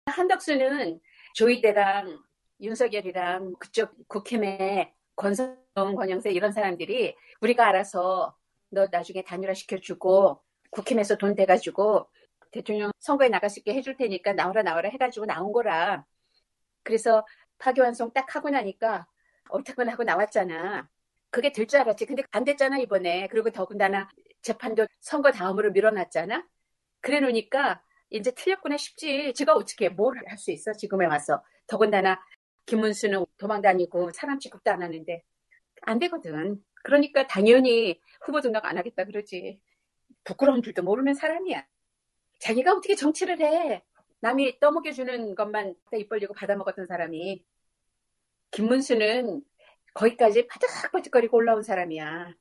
한덕수는 조이대랑 윤석열이랑 그쪽 국힘의 권성동, 권영세 이런 사람들이 우리가 알아서 너 나중에 단일화 시켜주고 국힘에서 돈 대가지고 대통령 선거에 나갈 수 있게 해줄 테니까 나오라 나오라 해가지고 나온 거라. 그래서 파기환송 딱 하고 나니까 옳다구나 하고 나왔잖아. 그게 될 줄 알았지. 근데 안 됐잖아 이번에. 그리고 더군다나 재판도 선거 다음으로 밀어놨잖아. 그래 놓으니까 이제 틀렸구나 싶지. 제가 어떻게 뭘 할 수 있어 지금에 와서. 더군다나 김문수는 도망 다니고 사람 취급도 안 하는데 안 되거든. 그러니까 당연히 후보 등록 안 하겠다 그러지. 부끄러운 줄도 모르는 사람이야. 자기가 어떻게 정치를 해. 남이 떠먹여주는 것만 입 벌리고 받아먹었던 사람이. 김문수는 거기까지 바득바득거리고 올라온 사람이야.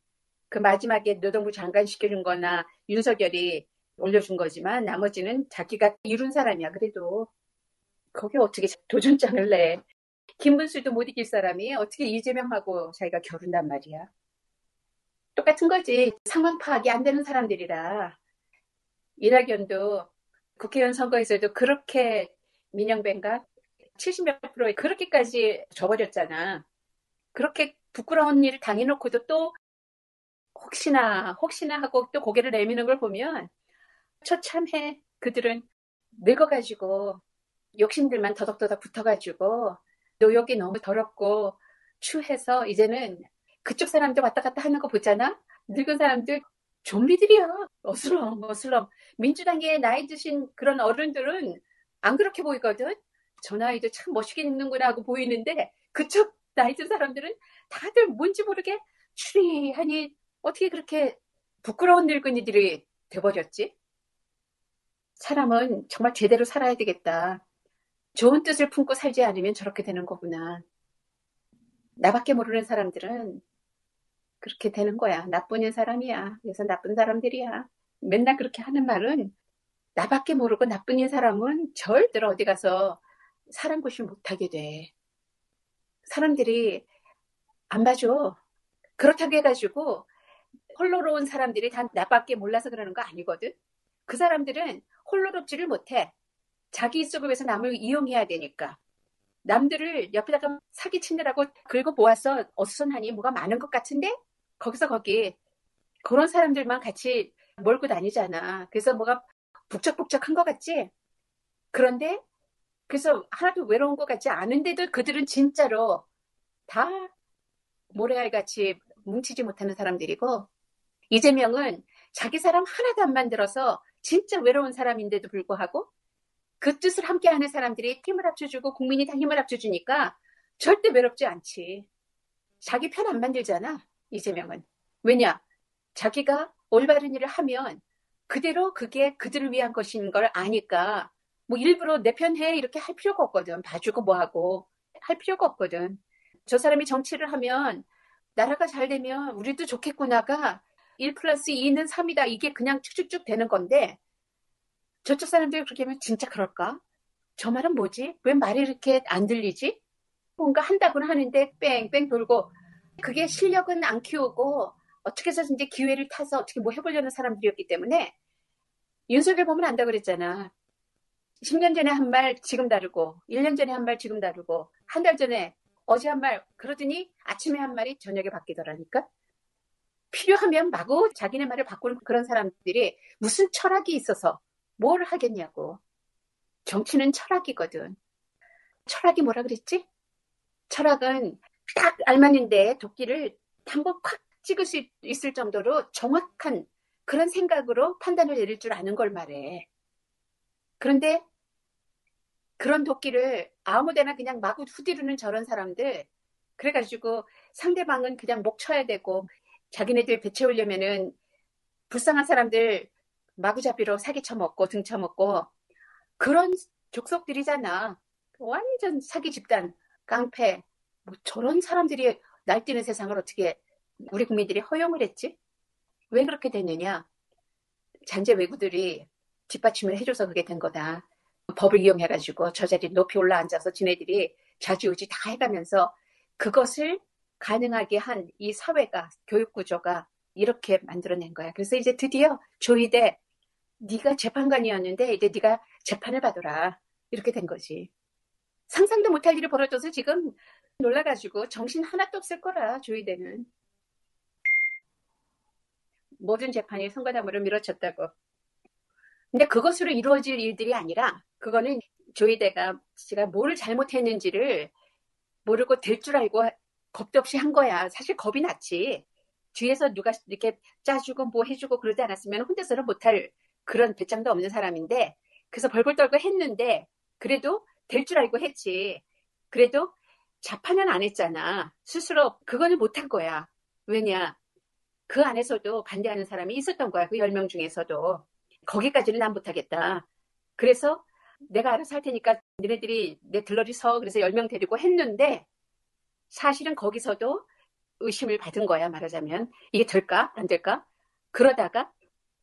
그 마지막에 노동부 장관 시켜준 거나 윤석열이 올려준 거지만 나머지는 자기가 이룬 사람이야. 그래도 거기 어떻게 도전장을 내. 김문수도 못 이길 사람이 어떻게 이재명하고 자기가 겨룬단 말이야. 똑같은 거지. 상황 파악이 안 되는 사람들이라. 이낙연도 국회의원 선거에서도 그렇게 민영배인가 70몇 프로에 그렇게까지 져버렸잖아. 그렇게 부끄러운 일을 당해놓고도 또 혹시나 하고 또 고개를 내미는 걸 보면 처참해. 그들은 늙어가지고 욕심들만 더덕더덕 붙어가지고 노역이 너무 더럽고 추해서 이제는 그쪽 사람들 왔다 갔다 하는 거 보잖아. 늙은 사람들 좀비들이야. 어슬렁. 민주당에 나이 드신 그런 어른들은 안 그렇게 보이거든. 저 나이도 참 멋있게 입는구나 하고 보이는데 그쪽 나이 든 사람들은 다들 뭔지 모르게 추리하니 어떻게 그렇게 부끄러운 늙은이들이 돼버렸지? 사람은 정말 제대로 살아야 되겠다. 좋은 뜻을 품고 살지 않으면 저렇게 되는 거구나. 나밖에 모르는 사람들은 그렇게 되는 거야. 나쁜 사람이야. 그래서 나쁜 사람들이야. 맨날 그렇게 하는 말은 나밖에 모르고 나쁜 사람은 절대로 어디 가서 사람 구실 못하게 돼. 사람들이 안 봐줘. 그렇다고 해가지고 홀로로운 사람들이 다 나밖에 몰라서 그러는 거 아니거든. 그 사람들은 홀로롭지를 못해. 자기 입속을 위해서 남을 이용해야 되니까. 남들을 옆에다가 사기치느라고 긁어보아서 어수선하니 뭐가 많은 것 같은데 거기서 거기 그런 사람들만 같이 몰고 다니잖아. 그래서 뭐가 북적북적한 것 같지? 그런데 그래서 하나도 외로운 것 같지 않은데도 그들은 진짜로 다 모래알같이 뭉치지 못하는 사람들이고 이재명은 자기 사람 하나도 안 만들어서 진짜 외로운 사람인데도 불구하고 그 뜻을 함께하는 사람들이 힘을 합쳐주고 국민이 다 힘을 합쳐주니까 절대 외롭지 않지. 자기 편 안 만들잖아. 이재명은. 왜냐? 자기가 올바른 일을 하면 그대로 그게 그들을 위한 것인 걸 아니까 뭐 일부러 내 편 해 이렇게 할 필요가 없거든. 봐주고 뭐하고 할 필요가 없거든. 저 사람이 정치를 하면 나라가 잘 되면 우리도 좋겠구나가 1 플러스 2는 3이다. 이게 그냥 쭉쭉쭉 되는 건데 저쪽 사람들이 그렇게 하면 진짜 그럴까? 저 말은 뭐지? 왜 말이 이렇게 안 들리지? 뭔가 한다고는 하는데 뺑뺑 돌고 그게 실력은 안 키우고 어떻게 해서든지 기회를 타서 어떻게 뭐 해보려는 사람들이었기 때문에 윤석열 보면 안다 그랬잖아. 10년 전에 한 말 지금 다르고 1년 전에 한 말 지금 다르고 한 달 전에 어제 한 말 그러더니 아침에 한 말이 저녁에 바뀌더라니까. 필요하면 마구 자기네 말을 바꾸는 그런 사람들이 무슨 철학이 있어서 뭘 하겠냐고. 정치는 철학이거든. 철학이 뭐라 그랬지? 철학은 딱 알맞는데 도끼를 한번 콱 찍을 수 있을 정도로 정확한 그런 생각으로 판단을 내릴 줄 아는 걸 말해. 그런데 그런 도끼를 아무데나 그냥 마구 후디르는 저런 사람들 그래가지고 상대방은 그냥 목 쳐야 되고 자기네들 배채우려면은 불쌍한 사람들 마구잡이로 사기쳐먹고 등쳐먹고 그런 족속들이잖아. 완전 사기 집단, 깡패. 뭐 저런 사람들이 날뛰는 세상을 어떻게 우리 국민들이 허용을 했지? 왜 그렇게 됐느냐? 잔재 외구들이 뒷받침을 해줘서 그게 된 거다. 법을 이용해가지고 저 자리 높이 올라앉아서 지네들이 좌지우지 다 해가면서 그것을 가능하게 한 이 사회가 교육구조가 이렇게 만들어낸 거야. 그래서 이제 드디어 조이대 네가 재판관이었는데 이제 네가 재판을 받아라. 이렇게 된 거지. 상상도 못할 일이 벌어져서 지금 놀라가지고 정신 하나도 없을 거라, 조이대는. 모든 재판이 선거담으로 밀어쳤다고. 근데 그것으로 이루어질 일들이 아니라, 그거는 조이대가 지가 뭘 잘못했는지를 모르고 될 줄 알고 겁도 없이 한 거야. 사실 겁이 났지. 뒤에서 누가 이렇게 짜주고 뭐 해주고 그러지 않았으면 혼자서는 못할 그런 배짱도 없는 사람인데, 그래서 벌벌 떨고 했는데, 그래도 될 줄 알고 했지. 그래도 자판은 안 했잖아. 스스로 그거는 못한 거야. 왜냐? 그 안에서도 반대하는 사람이 있었던 거야. 그 10명 중에서도. 거기까지는 난 못하겠다. 그래서 내가 알아서 할 테니까 너네들이 내 들러리 서. 그래서 10명 데리고 했는데, 사실은 거기서도 의심을 받은 거야, 말하자면. 이게 될까? 안 될까? 그러다가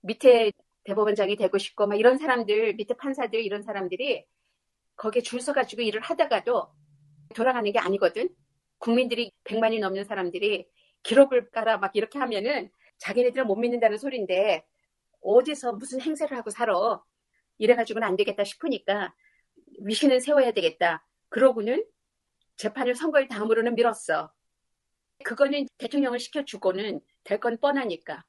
밑에 대법원장이 되고 싶고 막 이런 사람들, 밑에 판사들 이런 사람들이 거기에 줄 서가지고 일을 하다가도 돌아가는 게 아니거든. 국민들이 100만이 넘는 사람들이 기록을 깔아 막 이렇게 하면은 자기네들은 못 믿는다는 소린데 어디서 무슨 행세를 하고 살아. 이래가지고는 안 되겠다 싶으니까 위신은 세워야 되겠다. 그러고는 재판을 선거일 다음으로는 밀었어. 그거는 대통령을 시켜주고는 될 건 뻔하니까.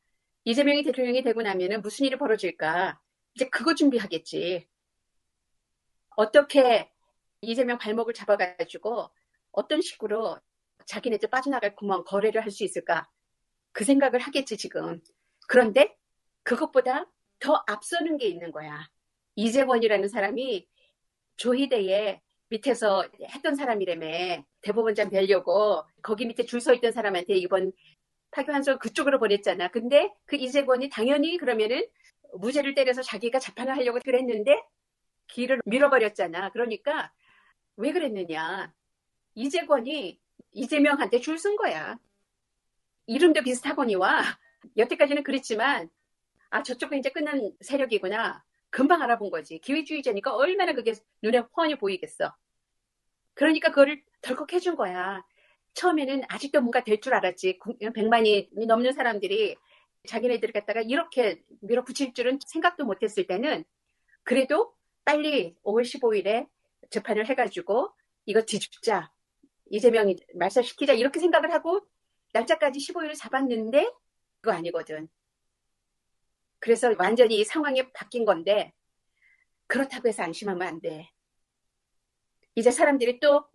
이재명이 대통령이 되고 나면은 무슨 일이 벌어질까? 이제 그거 준비하겠지. 어떻게 이재명 발목을 잡아가지고 어떤 식으로 자기네들 빠져나갈 구멍 거래를 할 수 있을까? 그 생각을 하겠지, 지금. 그런데 그것보다 더 앞서는 게 있는 거야. 이재권이라는 사람이 조희대에 밑에서 했던 사람이라며. 대법원장 되려고 거기 밑에 줄 서 있던 사람한테 이번 파기환송 그쪽으로 보냈잖아. 근데 그 이재권이 당연히 그러면은 무죄를 때려서 자기가 재판을 하려고 그랬는데 길을 밀어버렸잖아. 그러니까 왜 그랬느냐. 이재권이 이재명한테 줄 쓴 거야. 이름도 비슷하거니와 여태까지는 그랬지만 저쪽은 이제 끝난 세력이구나. 금방 알아본 거지. 기회주의자니까 얼마나 그게 눈에 훤히 보이겠어. 그러니까 그거를 덜컥 해준 거야. 처음에는 아직도 뭔가 될 줄 알았지. 100만이 넘는 사람들이 자기네들을 갖다가 이렇게 밀어붙일 줄은 생각도 못했을 때는 그래도 빨리 5월 15일에 재판을 해가지고 이거 뒤집자. 이재명이 말살시키자. 이렇게 생각을 하고 날짜까지 15일을 잡았는데 그거 아니거든. 그래서 완전히 이 상황이 바뀐 건데 그렇다고 해서 안심하면 안 돼. 이제 사람들이 또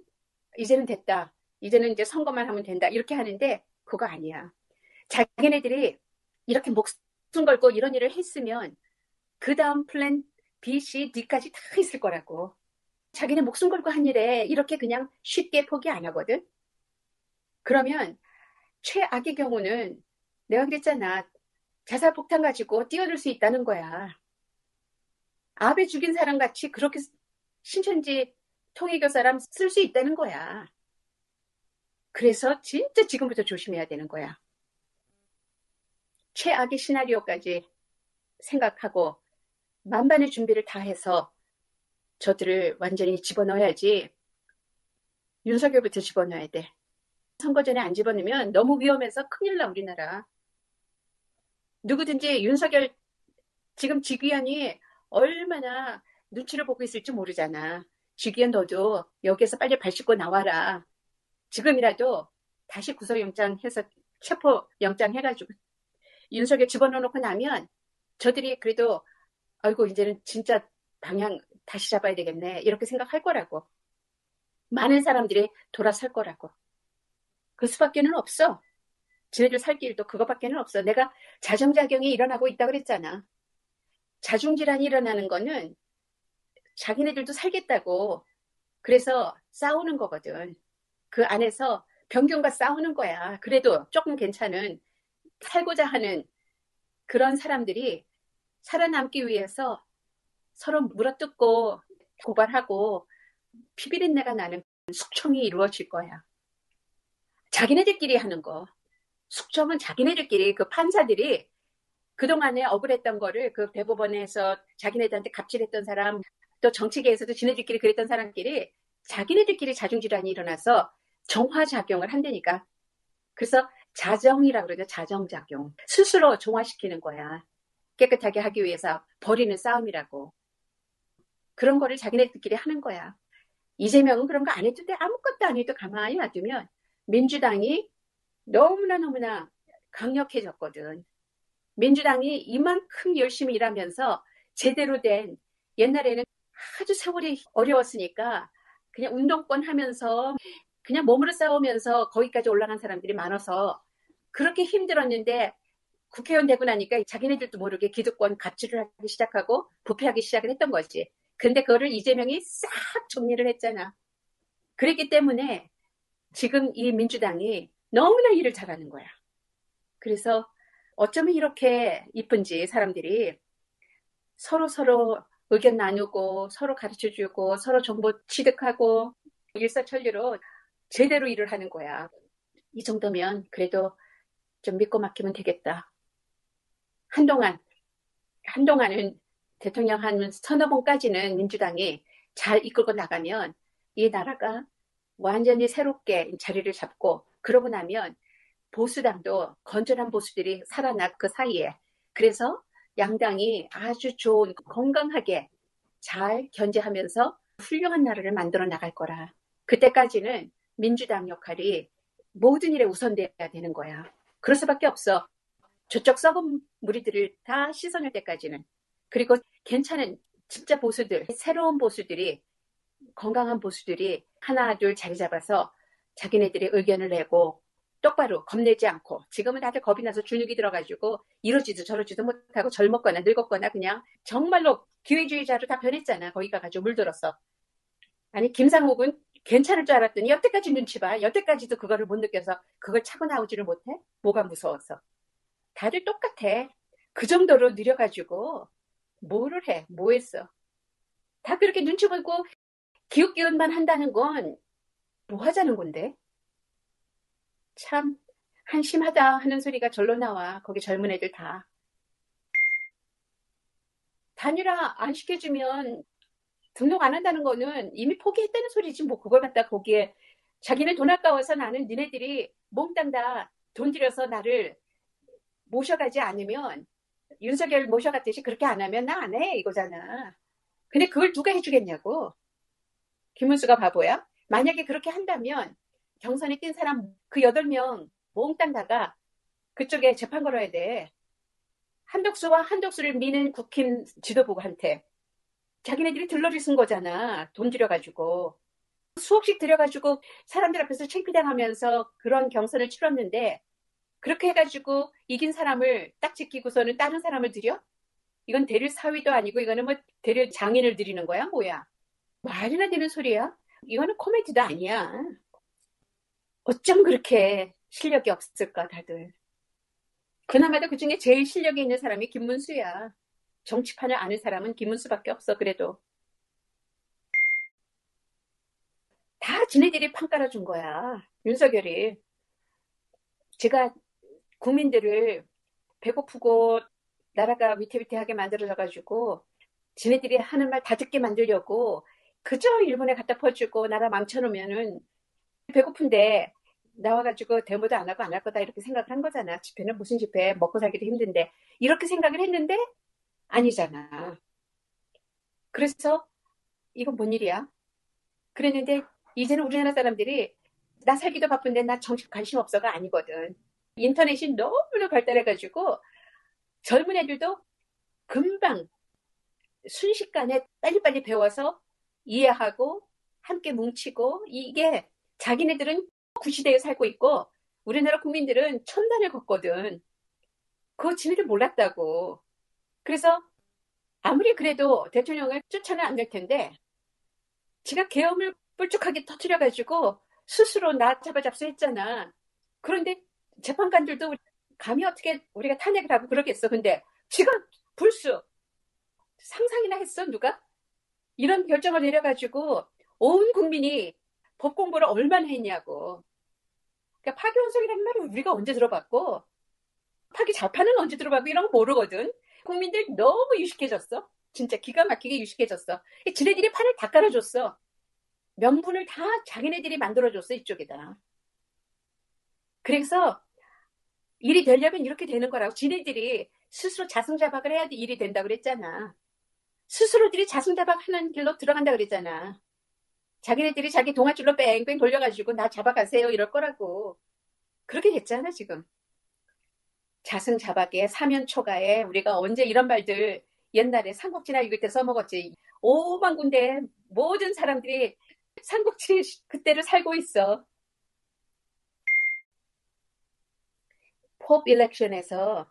이제는 됐다. 이제는 이제 선거만 하면 된다. 이렇게 하는데 그거 아니야. 자기네들이 이렇게 목숨 걸고 이런 일을 했으면 그 다음 플랜 B, C, D까지 다 있을 거라고. 자기네 목숨 걸고 한 일에 이렇게 그냥 쉽게 포기 안 하거든. 그러면 최악의 경우는 내가 그랬잖아. 자살폭탄 가지고 뛰어들 수 있다는 거야. 아베 죽인 사람 같이 그렇게 신천지 통일교 사람 쓸 수 있다는 거야. 그래서 진짜 지금부터 조심해야 되는 거야. 최악의 시나리오까지 생각하고 만반의 준비를 다 해서 저들을 완전히 집어넣어야지. 윤석열부터 집어넣어야 돼. 선거 전에 안 집어넣으면 너무 위험해서 큰일 나, 우리나라. 누구든지 윤석열 지금 지귀현이 얼마나 눈치를 보고 있을지 모르잖아. 지귀현 너도 여기에서 빨리 발 씻고 나와라. 지금이라도 다시 구속영장 해서 체포영장 해가지고 윤석열 집어넣어놓고 나면 저들이 그래도 아이고 이제는 진짜 방향 다시 잡아야 되겠네 이렇게 생각할 거라고. 많은 사람들이 돌아설 거라고. 그 수밖에는 없어. 지네들 살 길도 그거밖에는 없어. 내가 자정작용이 일어나고 있다 그랬잖아. 자중질환이 일어나는 거는 자기네들도 살겠다고 그래서 싸우는 거거든. 그 안에서 병균과 싸우는 거야. 그래도 조금 괜찮은 살고자 하는 그런 사람들이 살아남기 위해서 서로 물어뜯고 고발하고 피비린내가 나는 숙청이 이루어질 거야. 자기네들끼리 하는 거. 숙청은 자기네들끼리 그 판사들이 그동안에 억울했던 거를 그 대법원에서 자기네들한테 갑질했던 사람 또 정치계에서도 지네들끼리 그랬던 사람끼리 자기네들끼리 자중질환이 일어나서 정화작용을 한다니까. 그래서 자정이라고 그러죠. 자정작용. 스스로 정화시키는 거야. 깨끗하게 하기 위해서 벌이는 싸움이라고. 그런 거를 자기네들끼리 하는 거야. 이재명은 그런 거 안 해도 돼. 아무것도 안 해도 가만히 놔두면 민주당이 너무나 강력해졌거든. 민주당이 이만큼 열심히 일하면서 제대로 된, 옛날에는 아주 세월이 어려웠으니까 그냥 운동권 하면서 그냥 몸으로 싸우면서 거기까지 올라간 사람들이 많아서 그렇게 힘들었는데 국회의원 되고 나니까 자기네들도 모르게 기득권 갑질을 하기 시작하고 부패하기 시작을 했던 거지. 근데 그거를 이재명이 싹 정리를 했잖아. 그랬기 때문에 지금 이 민주당이 너무나 일을 잘하는 거야. 그래서 어쩌면 이렇게 이쁜지 사람들이 서로 의견 나누고 서로 가르쳐주고 서로 정보 취득하고 일사천리로 제대로 일을 하는 거야. 이 정도면 그래도 좀 믿고 맡기면 되겠다. 한동안은 대통령 한 서너 번까지는 민주당이 잘 이끌고 나가면 이 나라가 완전히 새롭게 자리를 잡고 그러고 나면 보수당도 건전한 보수들이 살아날 그 사이에 그래서 양당이 아주 좋은 건강하게 잘 견제하면서 훌륭한 나라를 만들어 나갈 거라. 그때까지는 민주당 역할이 모든 일에 우선돼야 되는 거야. 그럴 수밖에 없어. 저쪽 썩은 무리들을 다 씻어낼 때까지는. 그리고 괜찮은 진짜 보수들, 새로운 보수들이 건강한 보수들이 하나 둘 자리 잡아서 자기네들의 의견을 내고 똑바로 겁내지 않고 지금은 다들 겁이 나서 주눅이 들어가지고 이러지도 저러지도 못하고 젊었거나 늙었거나 그냥 정말로 기회주의자로 다 변했잖아. 거기 가가지고 물들었어. 아니 김상욱은 괜찮을 줄 알았더니 여태까지 눈치 봐. 여태까지도 그거를 못 느껴서 그걸 차고 나오지를 못해? 뭐가 무서워서. 다들 똑같아. 그 정도로 느려가지고 뭐를 해? 뭐 했어? 다 그렇게 눈치 보고 기웃기웃만 한다는 건 뭐 하자는 건데? 참 한심하다 하는 소리가 절로 나와. 거기 젊은 애들 다. 단일화 안 시켜주면 등록 안 한다는 거는 이미 포기했다는 소리지. 뭐 그걸 갖다 거기에 자기는 돈 아까워서 나는 니네들이 몽땅 다 돈 들여서 나를 모셔가지 않으면 윤석열 모셔갔듯이 그렇게 안 하면 나 안 해 이거잖아. 근데 그걸 누가 해주겠냐고. 김문수가 바보야? 만약에 그렇게 한다면 경선에 뛴 사람 그 8명 몽땅 다가 그쪽에 재판 걸어야 돼. 한덕수와 한덕수를 미는 국힘 지도부한테 자기네들이 들러리 쓴 거잖아. 돈 들여가지고. 수억씩 들여가지고 사람들 앞에서 창피당하면서 그런 경선을 치렀는데 그렇게 해가지고 이긴 사람을 딱 지키고서는 다른 사람을 들여? 이건 대릴 사위도 아니고 이거는 뭐 대릴 장인을 들이는 거야? 뭐야? 말이나 되는 소리야? 이거는 코미디도 아니야. 어쩜 그렇게 실력이 없을까 다들. 그나마도 그중에 제일 실력이 있는 사람이 김문수야. 정치판을 아는 사람은 김문수밖에 없어. 그래도 다 지네들이 판 깔아준 거야. 윤석열이. 제가 국민들을 배고프고 나라가 위태위태하게 만들어져가지고 지네들이 하는 말 다 듣게 만들려고 그저 일본에 갖다 퍼주고 나라 망쳐놓으면은 배고픈데 나와가지고 데모도 안 하고 안 할 거다 이렇게 생각을 한 거잖아. 집회는 무슨 집회, 먹고 살기도 힘든데 이렇게 생각을 했는데 아니잖아. 그래서 이건 뭔 일이야? 그랬는데 이제는 우리나라 사람들이 나 살기도 바쁜데 나 정치 관심 없어가 아니거든. 인터넷이 너무나 발달해가지고 젊은 애들도 금방 순식간에 빨리빨리 배워서 이해하고 함께 뭉치고 이게 자기네들은 구시대에 살고 있고 우리나라 국민들은 첨단을 걷거든. 그거 지네들 몰랐다고. 그래서 아무리 그래도 대통령을 쫓아는 안 될 텐데 지가 계엄을 뿔쭉하게 터뜨려가지고 스스로 나 잡아잡수했잖아. 그런데 재판관들도 감히 어떻게 우리가 탄핵을 하고 그러겠어. 근데 지가 불수 상상이나 했어 누가? 이런 결정을 내려가지고 온 국민이 법 공부를 얼마나 했냐고. 그러니까 파기환송이라는 말을 우리가 언제 들어봤고 파기 잘파는 언제 들어봤고 이런 거 모르거든. 국민들 너무 유식해졌어. 진짜 기가 막히게 유식해졌어. 지네들이 판을 다 깔아줬어. 명분을 다 자기네들이 만들어줬어 이쪽에다. 그래서 일이 되려면 이렇게 되는 거라고. 지네들이 스스로 자승자박을 해야 일이 된다고 그랬잖아. 스스로들이 자승자박하는 길로 들어간다 그랬잖아. 자기네들이 자기 동아줄로 뺑뺑 돌려가지고 나 잡아가세요 이럴 거라고. 그렇게 됐잖아 지금. 자승자박에 사면초가에 우리가 언제 이런 말들 옛날에 삼국지나 읽을 때 써먹었지. 오만 군데 모든 사람들이 삼국지 그때를 살고 있어. 팝 일렉션에서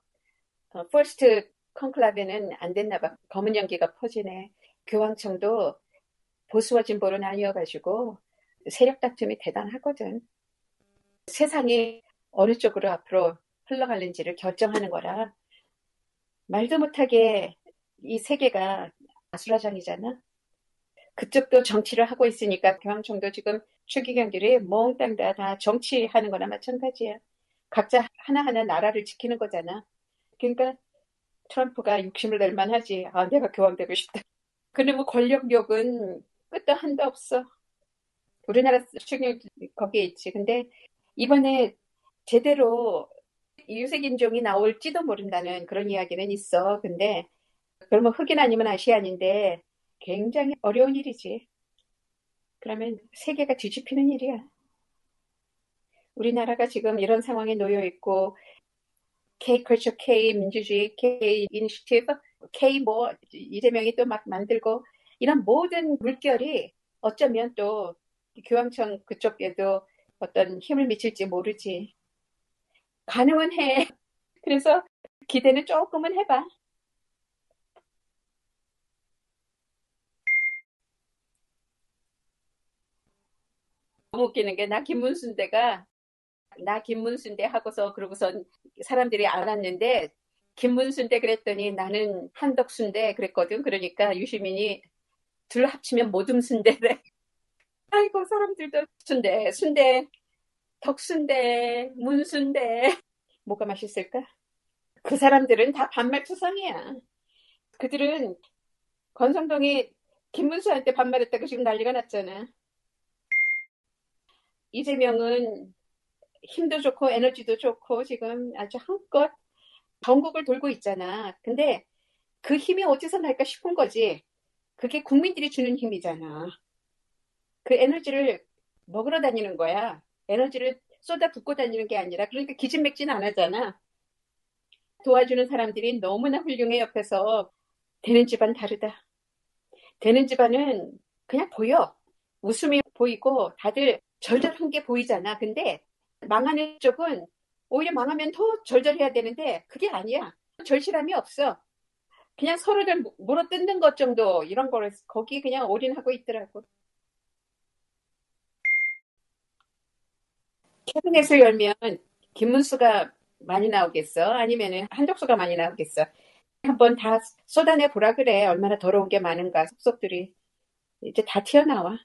퍼스트 콘클라베는 안 됐나 봐. 검은 연기가 퍼지네. 교황청도 보수와 진보로 나뉘어가지고 세력 다툼이 대단하거든. 세상이 어느 쪽으로 앞으로 흘러갈는지를 결정하는 거라 말도 못하게 이 세계가 아수라장이잖아. 그쪽도 정치를 하고 있으니까 교황청도 지금 추기경들이 몽땅 다 정치하는 거나 마찬가지야. 각자 하나하나 나라를 지키는 거잖아. 그러니까 트럼프가 욕심을 낼 만하지. 아, 내가 교황되고 싶다. 그러면 권력욕은 끝도 한도 없어. 우리나라 추기경 거기에 있지. 근데 이번에 제대로 유색인종이 나올지도 모른다는 그런 이야기는 있어. 근데 그러면 흑인 아니면 아시안인데 굉장히 어려운 일이지. 그러면 세계가 뒤집히는 일이야. 우리나라가 지금 이런 상황에 놓여 있고 K 그렇죠. K 민주주의, K 이니시티브, K 뭐 이재명이 또 막 만들고 이런 모든 물결이 어쩌면 또 교황청 그쪽에도 어떤 힘을 미칠지 모르지. 가능은 해. 그래서 기대는 조금은 해봐. 너무 웃기는 게 나 김문순대 하고서 그러고선 사람들이 알았는데 김문순대 그랬더니 나는 한덕순대 그랬거든. 그러니까 유시민이 둘 합치면 모둠순대래. 아이고 사람들도 순대, 덕순대, 문순대 뭐가 맛있을까? 그 사람들은 다 반말투성이야. 그들은 권성동이 김문수한테 반말했다고 지금 난리가 났잖아. 이재명은 힘도 좋고 에너지도 좋고 지금 아주 한껏 전국을 돌고 있잖아. 근데 그 힘이 어디서 날까 싶은 거지. 그게 국민들이 주는 힘이잖아. 그 에너지를 먹으러 다니는 거야. 에너지를 쏟아 붓고 다니는 게 아니라 그러니까 기진맥진 안 하잖아. 도와주는 사람들이 너무나 훌륭해 옆에서 되는 집안 다르다. 되는 집안은 그냥 보여. 웃음이 보이고 다들 절절한 게 보이잖아. 근데 망하는 쪽은 오히려 망하면 더 절절해야 되는데 그게 아니야. 절실함이 없어. 그냥 서로를 물어뜯는 것 정도 이런 거를 거기 그냥 올인하고 있더라고. 캐비넷을 열면 김문수가 많이 나오겠어? 아니면은 한덕수가 많이 나오겠어? 한번 다 쏟아내 보라 그래. 얼마나 더러운 게 많은가 속속들이 이제 다 튀어나와.